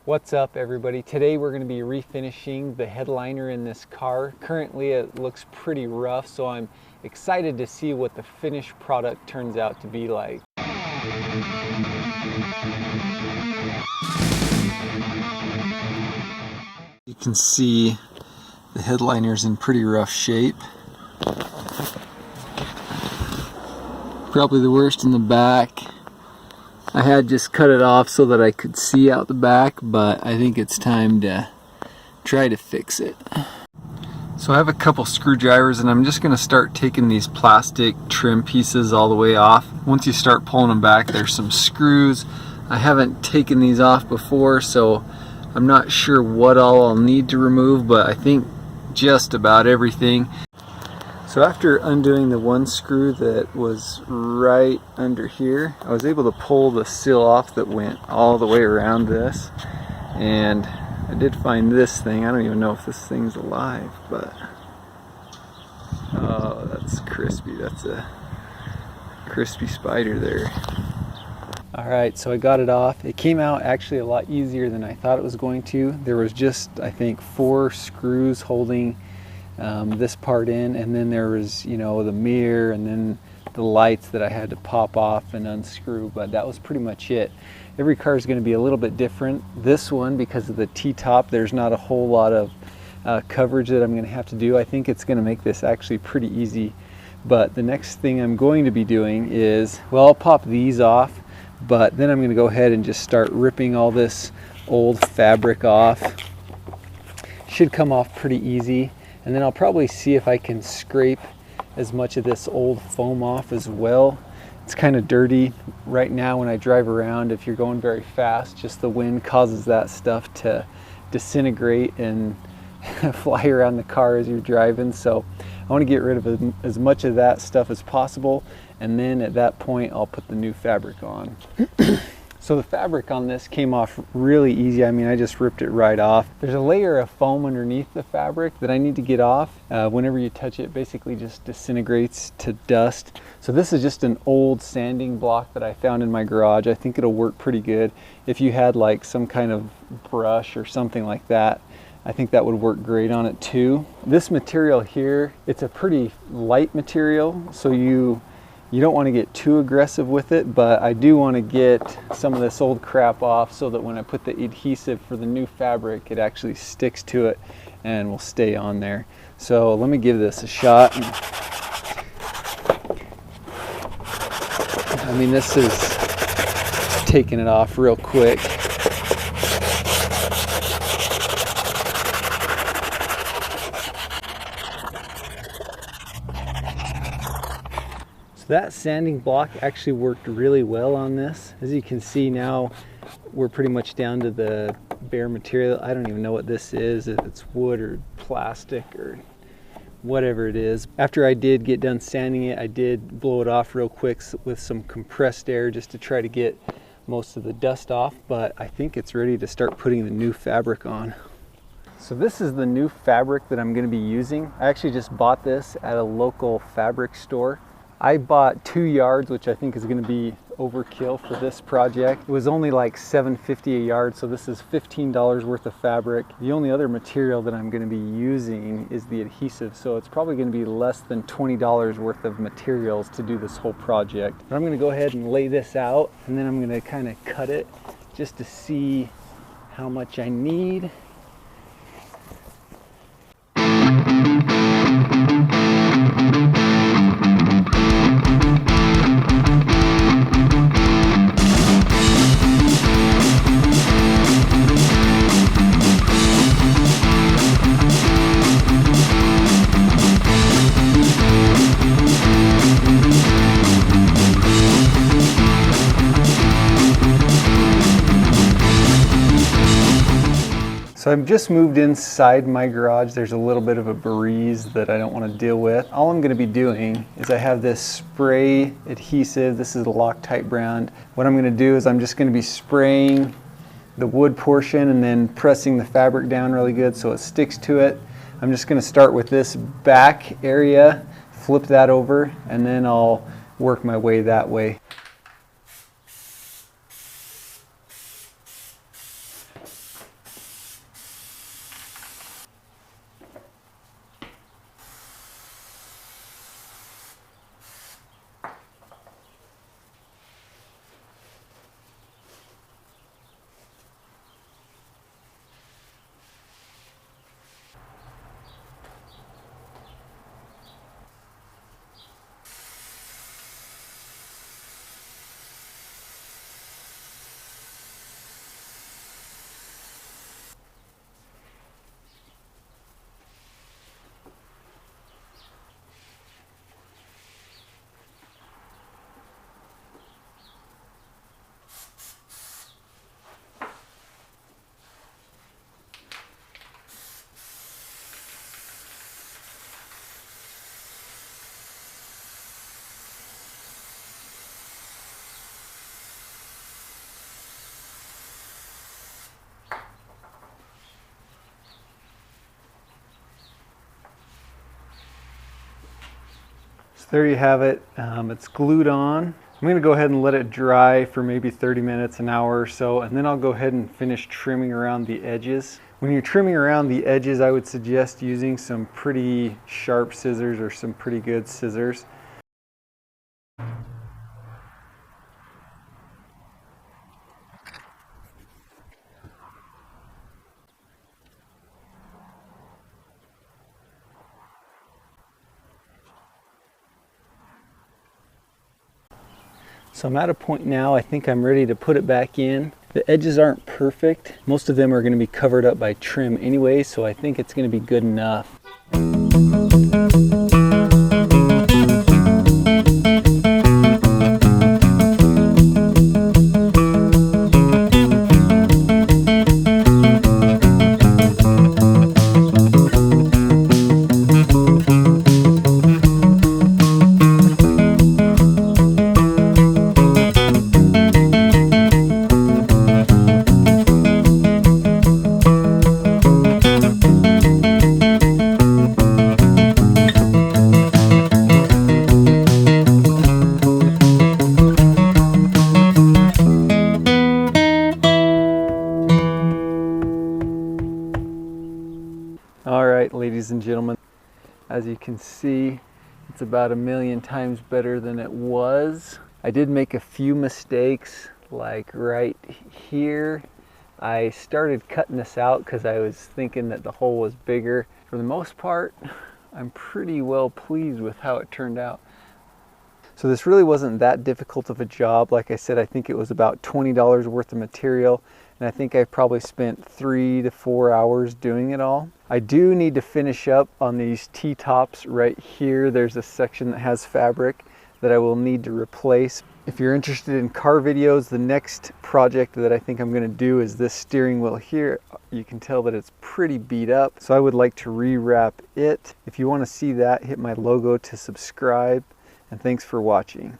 What's up, everybody? Today we're going to be refinishing the headliner in this car. Currently it looks pretty rough, so I'm excited to see what the finished product turns out to be like. You can see the headliner's in pretty rough shape. Probably the worst in the back. I had just cut it off so that I could see out the back, but I think it's time to try to fix it. So I have a couple screwdrivers and I'm just going to start taking these plastic trim pieces all the way off. Once you start pulling them back, there's some screws. I haven't taken these off before, so I'm not sure what all I'll need to remove, but I think just about everything. So after undoing the one screw that was right under here, I was able to pull the seal off that went all the way around this. And I did find this thing. I don't even know if this thing's alive, but oh, that's crispy. That's a crispy spider there. Alright, so I got it off. It came out actually a lot easier than I thought it was going to. There was just, I think, 4 screws holding this part in, and then there was, you know, the mirror and then the lights that I had to pop off and unscrew, but that was pretty much it. Every car is going to be a little bit different. This one, because of the T-top, there's not a whole lot of coverage that I'm going to have to do. I think it's going to make this actually pretty easy. But the next thing I'm going to be doing is, well, I'll pop these off, but then I'm going to go ahead and just start ripping all this old fabric off. Should come off pretty easy. And then I'll probably see if I can scrape as much of this old foam off as well. It's kind of dirty right now when I drive around. If you're going very fast, just the wind causes that stuff to disintegrate and fly around the car as you're driving. So I want to get rid of as much of that stuff as possible. And then at that point, I'll put the new fabric on. So the fabric on this came off really easy. I mean, I just ripped it right off. There's a layer of foam underneath the fabric that I need to get off. Whenever you touch it, basically just disintegrates to dust. So this is just an old sanding block that I found in my garage. I think it'll work pretty good. If you had like some kind of brush or something like that, I think that would work great on it too. This material here, it's a pretty light material, so you don't want to get too aggressive with it, but I do want to get some of this old crap off so that when I put the adhesive for the new fabric, it actually sticks to it and will stay on there. So let me give this a shot. I mean, this is taking it off real quick. That sanding block actually worked really well on this. As you can see now, we're pretty much down to the bare material. I don't even know what this is, if it's wood or plastic or whatever it is. After I did get done sanding it, I did blow it off real quick with some compressed air just to try to get most of the dust off, but I think it's ready to start putting the new fabric on. So this is the new fabric that I'm going to be using. I actually just bought this at a local fabric store. I bought 2 yards, which I think is going to be overkill for this project. It was only like $7.50 a yard, so this is $15 worth of fabric. The only other material that I'm going to be using is the adhesive, so it's probably going to be less than $20 worth of materials to do this whole project. But I'm going to go ahead and lay this out, and then I'm going to kind of cut it just to see how much I need. So I've just moved inside my garage. There's a little bit of a breeze that I don't want to deal with. All I'm going to be doing is I have this spray adhesive. This is a Loctite brand. What I'm going to do is I'm just going to be spraying the wood portion and then pressing the fabric down really good so it sticks to it. I'm just going to start with this back area, flip that over, and then I'll work my way that way. There you have it. It's glued on. I'm going to go ahead and let it dry for maybe 30 minutes, an hour or so, and then I'll go ahead and finish trimming around the edges. When you're trimming around the edges, I would suggest using some pretty sharp scissors or some pretty good scissors. So I'm at a point now, I think I'm ready to put it back in. The edges aren't perfect. Most of them are going to be covered up by trim anyway, so I think it's going to be good enough. Alright, ladies and gentlemen, as you can see, it's about 1,000,000 times better than it was. I did make a few mistakes, like right here. I started cutting this out because I was thinking that the hole was bigger. For the most part, I'm pretty well pleased with how it turned out. So this really wasn't that difficult of a job. Like I said, I think it was about $20 worth of material, and I think I probably spent 3 to 4 hours doing it all. I do need to finish up on these T-tops right here. There's a section that has fabric that I will need to replace. If you're interested in car videos, the next project that I think I'm going to do is this steering wheel here. You can tell that it's pretty beat up, so I would like to rewrap it. If you want to see that, hit my logo to subscribe, and thanks for watching.